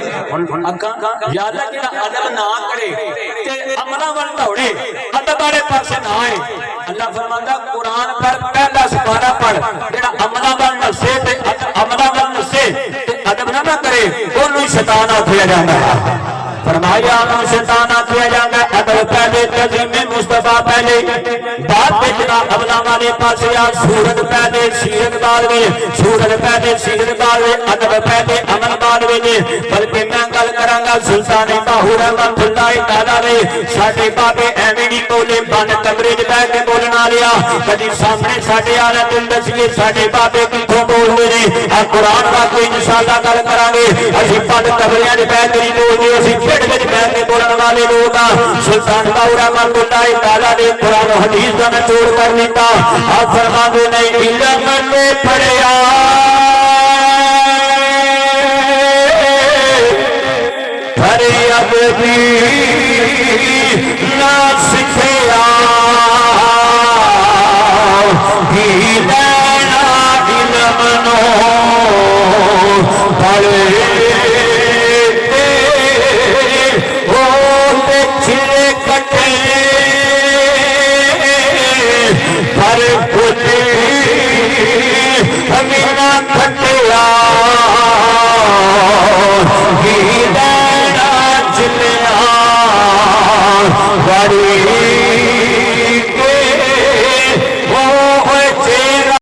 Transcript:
याद है कि अदब ना करे ते अमला वाल दौड़े अदब वाले पासे ना आए। अल्लाह फरमांदा कुरान पर पहला सिपारा पढ़ जेड़ा अमला वाल नसे ते अमला वाल नसे ते अदब ना करे ओनू शैतान आखिया जांदा है। फरमाया ओनू शैतान आखिया जांदा है। अदब पहले तजीमे मुस्तफा पहले बात पे जरा अमला वाले पासे आ सूरत पहले सीरत बाद में सूरत पहले सीरत बाद में अदब पहले अमल बाद में बल्कि मैं गल करांगा सुल्तान बाहू रहमतुल्लाह तआला ने साडे बाबे एवें नहीं बोले बन कमरे च बैठ के बोलना लिया कभी सामने साडे आले दिल दसिए साडे बाबे किथों बोलते ने आ कुरान का कोई इंशाअल्लाह गल करांगे। असीं बन कमरियां च बैठ के नहीं बोलते असीं खेड़ विच बैठ के बोलने वाले लोग आ। सुल्तान बाहू रहमतुल्लाह तआला ने कुरान हदीस दा निचोड़ कर दिता। आप फरमाते ने इल्म ने पढ़िया हरे अब भी ना सिखया ही लेना इल्म नो पढ़े